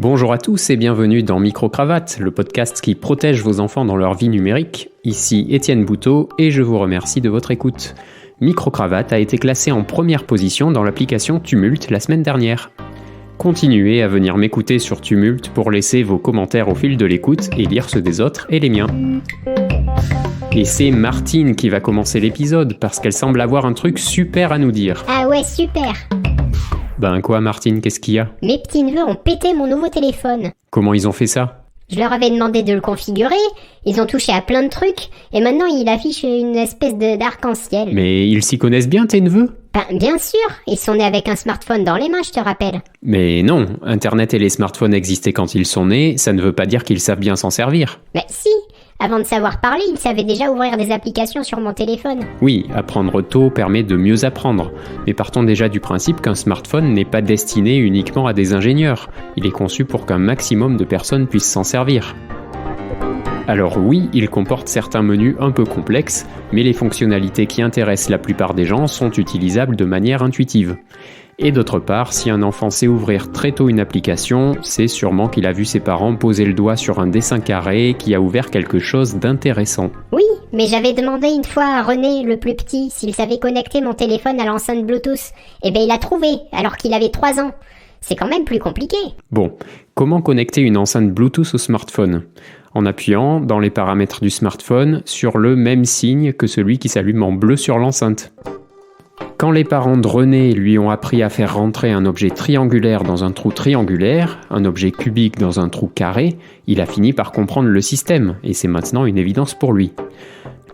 Bonjour à tous et bienvenue dans Micro-Cravate, le podcast qui protège vos enfants dans leur vie numérique. Ici Étienne Bouteau et je vous remercie de votre écoute. Micro-Cravate a été classé en première position dans l'application Tumult la semaine dernière. Continuez à venir m'écouter sur Tumult pour laisser vos commentaires au fil de l'écoute et lire ceux des autres et les miens. Et c'est Martine qui va commencer l'épisode parce qu'elle semble avoir un truc super à nous dire. Ah ouais, super! Ben quoi Martine, qu'est-ce qu'il y a? Mes petits neveux ont pété mon nouveau téléphone. Comment ils ont fait ça? Je leur avais demandé de le configurer, ils ont touché à plein de trucs, et maintenant il affiche une espèce d'arc-en-ciel. Mais ils s'y connaissent bien tes neveux? Ben, bien sûr, ils sont nés avec un smartphone dans les mains, je te rappelle. Mais non, Internet et les smartphones existaient quand ils sont nés, ça ne veut pas dire qu'ils savent bien s'en servir. Ben si, avant de savoir parler, ils savaient déjà ouvrir des applications sur mon téléphone. Oui, apprendre tôt permet de mieux apprendre, mais partons déjà du principe qu'un smartphone n'est pas destiné uniquement à des ingénieurs. Il est conçu pour qu'un maximum de personnes puissent s'en servir. Alors oui, il comporte certains menus un peu complexes, mais les fonctionnalités qui intéressent la plupart des gens sont utilisables de manière intuitive. Et d'autre part, si un enfant sait ouvrir très tôt une application, c'est sûrement qu'il a vu ses parents poser le doigt sur un dessin carré qui a ouvert quelque chose d'intéressant. Oui, mais j'avais demandé une fois à René, le plus petit, s'il savait connecter mon téléphone à l'enceinte Bluetooth. Et ben il a trouvé, alors qu'il avait 3 ans. C'est quand même plus compliqué. Bon, comment connecter une enceinte Bluetooth au smartphone ? En appuyant, dans les paramètres du smartphone, sur le même signe que celui qui s'allume en bleu sur l'enceinte. Quand les parents de René lui ont appris à faire rentrer un objet triangulaire dans un trou triangulaire, un objet cubique dans un trou carré, il a fini par comprendre le système, et c'est maintenant une évidence pour lui.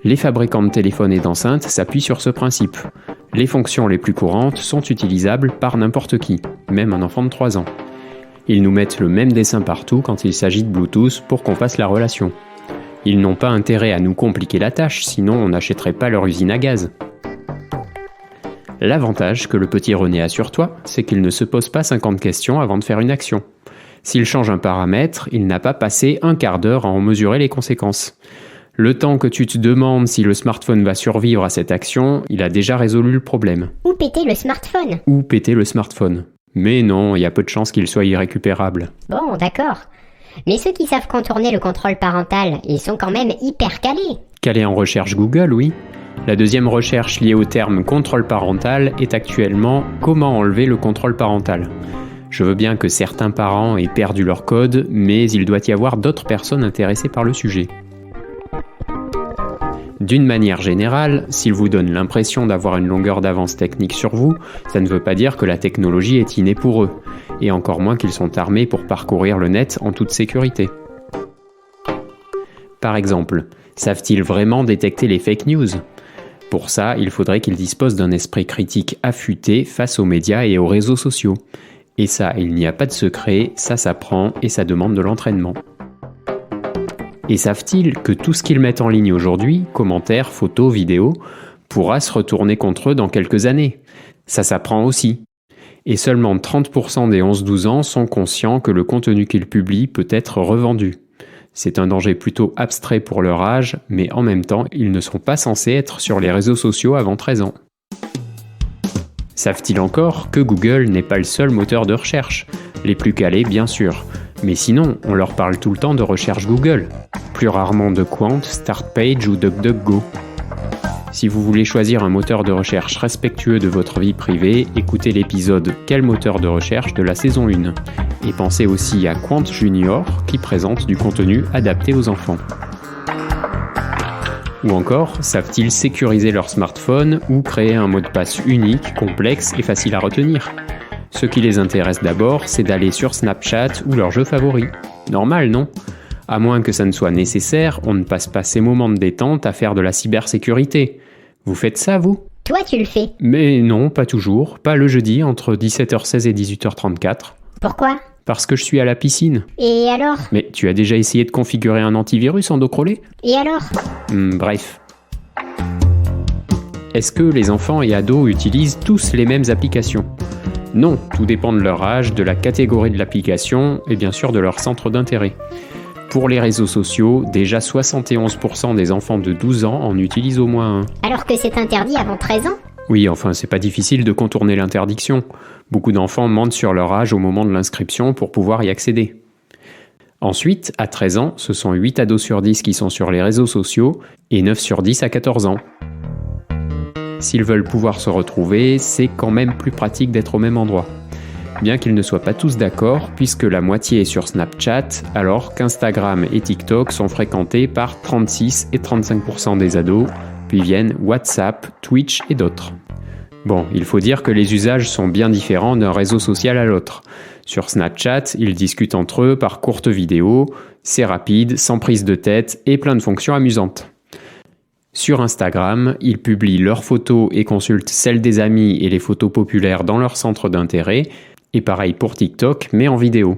Les fabricants de téléphones et d'enceintes s'appuient sur ce principe. Les fonctions les plus courantes sont utilisables par n'importe qui, même un enfant de 3 ans. Ils nous mettent le même dessin partout quand il s'agit de Bluetooth pour qu'on fasse la relation. Ils n'ont pas intérêt à nous compliquer la tâche, sinon on n'achèterait pas leur usine à gaz. L'avantage que le petit René a sur toi, c'est qu'il ne se pose pas 50 questions avant de faire une action. S'il change un paramètre, il n'a pas passé un quart d'heure à en mesurer les conséquences. Le temps que tu te demandes si le smartphone va survivre à cette action, il a déjà résolu le problème. Ou péter le smartphone. Ou péter le smartphone. Mais non, il y a peu de chances qu'il soit irrécupérable. Bon, d'accord. Mais ceux qui savent contourner le contrôle parental, ils sont quand même hyper calés. Calés en recherche Google, oui. La deuxième recherche liée au terme contrôle parental est actuellement « Comment enlever le contrôle parental ?» Je veux bien que certains parents aient perdu leur code, mais il doit y avoir d'autres personnes intéressées par le sujet. D'une manière générale, s'ils vous donnent l'impression d'avoir une longueur d'avance technique sur vous, ça ne veut pas dire que la technologie est innée pour eux, et encore moins qu'ils sont armés pour parcourir le net en toute sécurité. Par exemple, savent-ils vraiment détecter les fake news ? Pour ça, il faudrait qu'ils disposent d'un esprit critique affûté face aux médias et aux réseaux sociaux. Et ça, il n'y a pas de secret, ça s'apprend et ça demande de l'entraînement. Et savent-ils que tout ce qu'ils mettent en ligne aujourd'hui, commentaires, photos, vidéos, pourra se retourner contre eux dans quelques années ? Ça s'apprend aussi. Et seulement 30% des 11-12 ans sont conscients que le contenu qu'ils publient peut être revendu. C'est un danger plutôt abstrait pour leur âge, mais en même temps, ils ne sont pas censés être sur les réseaux sociaux avant 13 ans. Savent-ils encore que Google n'est pas le seul moteur de recherche ? Les plus calés, bien sûr. Mais sinon, on leur parle tout le temps de recherche Google. Plus rarement de Qwant, Startpage ou DuckDuckGo. Si vous voulez choisir un moteur de recherche respectueux de votre vie privée, écoutez l'épisode « Quel moteur de recherche ?» de la saison 1. Et pensez aussi à Qwant Junior qui présente du contenu adapté aux enfants. Ou encore, savent-ils sécuriser leur smartphone ou créer un mot de passe unique, complexe et facile à retenir ? Ce qui les intéresse d'abord, c'est d'aller sur Snapchat ou leur jeu favori. Normal, non ? À moins que ça ne soit nécessaire, on ne passe pas ces moments de détente à faire de la cybersécurité. Vous faites ça, vous ? Toi, tu le fais. Mais non, pas toujours. Pas le jeudi, entre 17h16 et 18h34. Pourquoi ? Parce que je suis à la piscine. Et alors ? Mais tu as déjà essayé de configurer un antivirus en dos crawlé ? Et alors ? Bref. Est-ce que les enfants et ados utilisent tous les mêmes applications ? Non, tout dépend de leur âge, de la catégorie de l'application et bien sûr de leur centre d'intérêt. Pour les réseaux sociaux, déjà 71% des enfants de 12 ans en utilisent au moins un. Alors que c'est interdit avant 13 ans ? Oui, enfin, c'est pas difficile de contourner l'interdiction. Beaucoup d'enfants mentent sur leur âge au moment de l'inscription pour pouvoir y accéder. Ensuite, à 13 ans, ce sont 8 ados sur 10 qui sont sur les réseaux sociaux et 9 sur 10 à 14 ans. S'ils veulent pouvoir se retrouver, c'est quand même plus pratique d'être au même endroit. Bien qu'ils ne soient pas tous d'accord, puisque la moitié est sur Snapchat, alors qu'Instagram et TikTok sont fréquentés par 36 et 35% des ados, puis viennent WhatsApp, Twitch et d'autres. Bon, il faut dire que les usages sont bien différents d'un réseau social à l'autre. Sur Snapchat, ils discutent entre eux par courtes vidéos, c'est rapide, sans prise de tête et plein de fonctions amusantes. Sur Instagram, ils publient leurs photos et consultent celles des amis et les photos populaires dans leur centre d'intérêt, et pareil pour TikTok, mais en vidéo.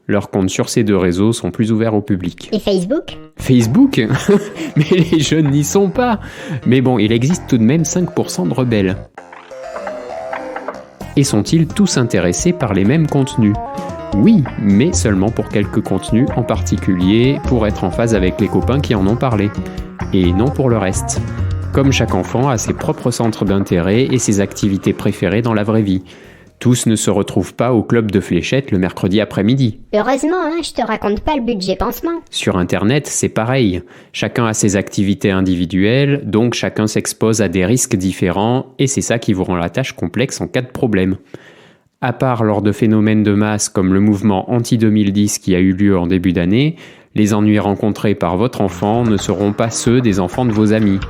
Leurs comptes sur ces deux réseaux sont plus ouverts au public. Et Facebook ? Facebook ? Mais les jeunes n'y sont pas. Mais bon, il existe tout de même 5% de rebelles. Et sont-ils tous intéressés par les mêmes contenus ? Oui, mais seulement pour quelques contenus en particulier, pour être en phase avec les copains qui en ont parlé. Et non pour le reste. Comme chaque enfant a ses propres centres d'intérêt et ses activités préférées dans la vraie vie. Tous ne se retrouvent pas au club de fléchettes le mercredi après-midi. Heureusement, je te raconte pas le budget pansement. Sur Internet, c'est pareil. Chacun a ses activités individuelles, donc chacun s'expose à des risques différents, et c'est ça qui vous rend la tâche complexe en cas de problème. À part lors de phénomènes de masse comme le mouvement anti-2010 qui a eu lieu en début d'année, les ennuis rencontrés par votre enfant ne seront pas ceux des enfants de vos amis.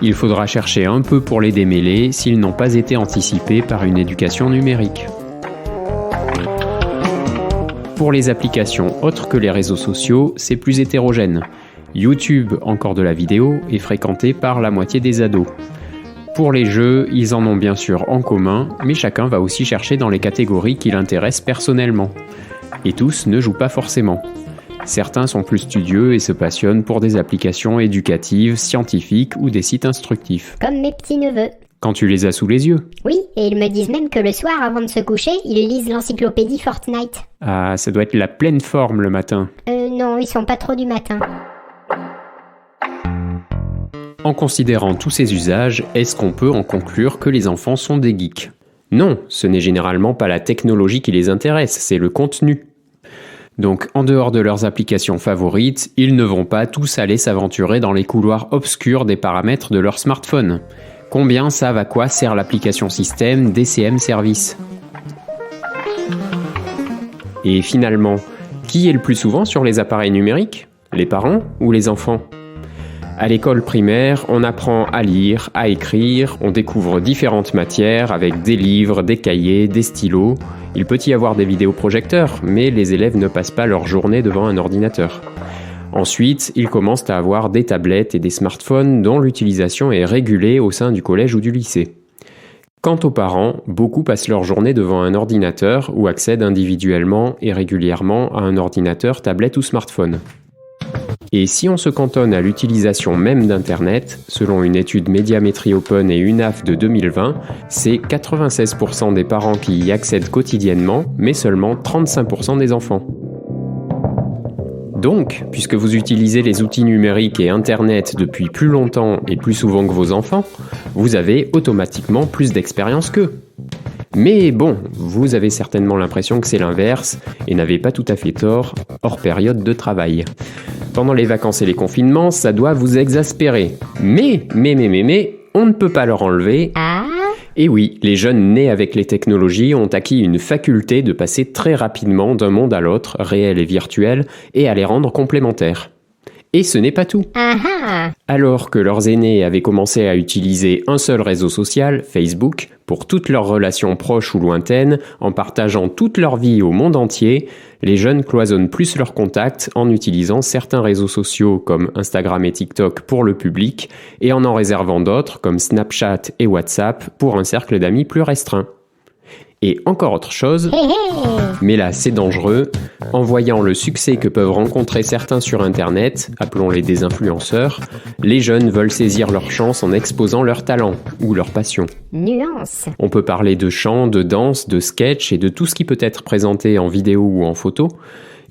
Il faudra chercher un peu pour les démêler s'ils n'ont pas été anticipés par une éducation numérique. Pour les applications autres que les réseaux sociaux, c'est plus hétérogène. YouTube, encore de la vidéo, est fréquenté par la moitié des ados. Pour les jeux, ils en ont bien sûr en commun, mais chacun va aussi chercher dans les catégories qui l'intéressent personnellement. Et tous ne jouent pas forcément. Certains sont plus studieux et se passionnent pour des applications éducatives, scientifiques ou des sites instructifs. Comme mes petits-neveux. Quand tu les as sous les yeux. Oui, et ils me disent même que le soir, avant de se coucher, ils lisent l'encyclopédie Fortnite. Ah, ça doit être la pleine forme le matin. Non, ils sont pas trop du matin. En considérant tous ces usages, est-ce qu'on peut en conclure que les enfants sont des geeks ? Non, ce n'est généralement pas la technologie qui les intéresse, c'est le contenu. Donc, en dehors de leurs applications favorites, ils ne vont pas tous aller s'aventurer dans les couloirs obscurs des paramètres de leur smartphone. Combien savent à quoi sert l'application système DCM Service ? Et finalement, qui est le plus souvent sur les appareils numériques ? Les parents ou les enfants ? À l'école primaire, on apprend à lire, à écrire, on découvre différentes matières avec des livres, des cahiers, des stylos. Il peut y avoir des vidéoprojecteurs, mais les élèves ne passent pas leur journée devant un ordinateur. Ensuite, ils commencent à avoir des tablettes et des smartphones dont l'utilisation est régulée au sein du collège ou du lycée. Quant aux parents, beaucoup passent leur journée devant un ordinateur ou accèdent individuellement et régulièrement à un ordinateur, tablette ou smartphone. Et si on se cantonne à l'utilisation même d'Internet, selon une étude Médiamétrie Open et UNAF de 2020, c'est 96% des parents qui y accèdent quotidiennement, mais seulement 35% des enfants. Donc, puisque vous utilisez les outils numériques et Internet depuis plus longtemps et plus souvent que vos enfants, vous avez automatiquement plus d'expérience qu'eux. Mais bon, vous avez certainement l'impression que c'est l'inverse et n'avez pas tout à fait tort, hors période de travail. Pendant les vacances et les confinements, ça doit vous exaspérer. Mais, on ne peut pas leur enlever. Et oui, les jeunes nés avec les technologies ont acquis une faculté de passer très rapidement d'un monde à l'autre, réel et virtuel, et à les rendre complémentaires. Et ce n'est pas tout. Alors que leurs aînés avaient commencé à utiliser un seul réseau social, Facebook, pour toutes leurs relations proches ou lointaines, en partageant toute leur vie au monde entier, les jeunes cloisonnent plus leurs contacts en utilisant certains réseaux sociaux comme Instagram et TikTok pour le public et en réservant d'autres comme Snapchat et WhatsApp pour un cercle d'amis plus restreint. Et encore autre chose, mais là c'est dangereux, en voyant le succès que peuvent rencontrer certains sur Internet, appelons-les des influenceurs, les jeunes veulent saisir leur chance en exposant leur talent ou leur passion. Nuance. On peut parler de chant, de danse, de sketch et de tout ce qui peut être présenté en vidéo ou en photo.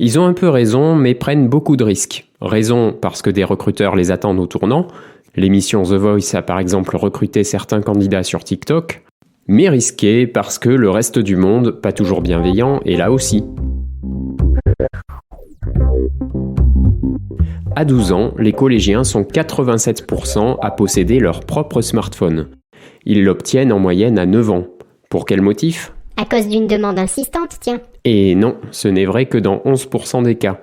Ils ont un peu raison, mais prennent beaucoup de risques. Raison parce que des recruteurs les attendent au tournant, L'émission The Voice a par exemple recruté certains candidats sur TikTok, mais risqué parce que le reste du monde, pas toujours bienveillant, est là aussi. À 12 ans, les collégiens sont 87% à posséder leur propre smartphone. Ils l'obtiennent en moyenne à 9 ans. Pour quel motif ? À cause d'une demande insistante, tiens. Et non, ce n'est vrai que dans 11% des cas.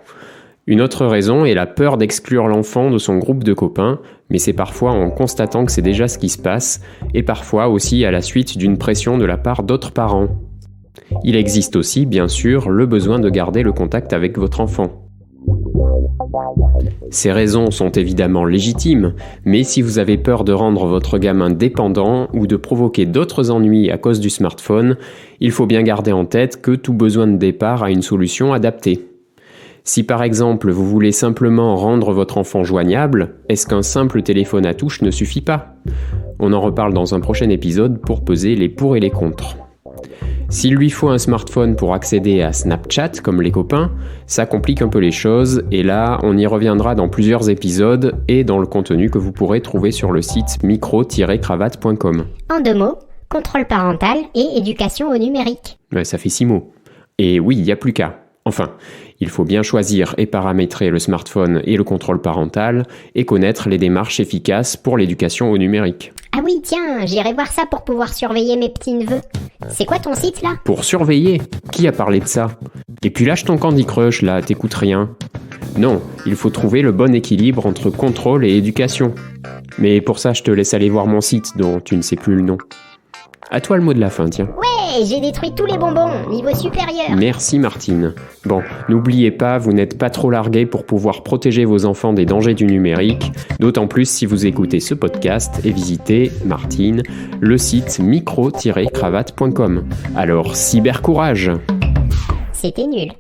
Une autre raison est la peur d'exclure l'enfant de son groupe de copains, mais c'est parfois en constatant que c'est déjà ce qui se passe, et parfois aussi à la suite d'une pression de la part d'autres parents. Il existe aussi, bien sûr, le besoin de garder le contact avec votre enfant. Ces raisons sont évidemment légitimes, mais si vous avez peur de rendre votre gamin dépendant ou de provoquer d'autres ennuis à cause du smartphone, il faut bien garder en tête que tout besoin de départ a une solution adaptée. Si par exemple vous voulez simplement rendre votre enfant joignable, est-ce qu'un simple téléphone à touche ne suffit pas ? On en reparle dans un prochain épisode pour peser les pour et les contre. S'il lui faut un smartphone pour accéder à Snapchat comme les copains, ça complique un peu les choses et là on y reviendra dans plusieurs épisodes et dans le contenu que vous pourrez trouver sur le site micro-cravate.com. En 2 mots, contrôle parental et éducation au numérique. Ça fait 6 mots. Et oui, il n'y a plus qu'à. Enfin, il faut bien choisir et paramétrer le smartphone et le contrôle parental et connaître les démarches efficaces pour l'éducation au numérique. Ah oui, tiens, j'irai voir ça pour pouvoir surveiller mes petits-neveux. C'est quoi ton site là ? Pour surveiller ? Qui a parlé de ça ? Et puis lâche ton Candy Crush là, t'écoutes rien. Non, il faut trouver le bon équilibre entre contrôle et éducation. Mais pour ça, je te laisse aller voir mon site dont tu ne sais plus le nom. À toi le mot de la fin, tiens. Ouais, j'ai détruit tous les bonbons, niveau supérieur. Merci Martine. Bon, n'oubliez pas, vous n'êtes pas trop largués pour pouvoir protéger vos enfants des dangers du numérique, d'autant plus si vous écoutez ce podcast et visitez, Martine, le site micro-cravate.com. Alors, cybercourage ! C'était nul.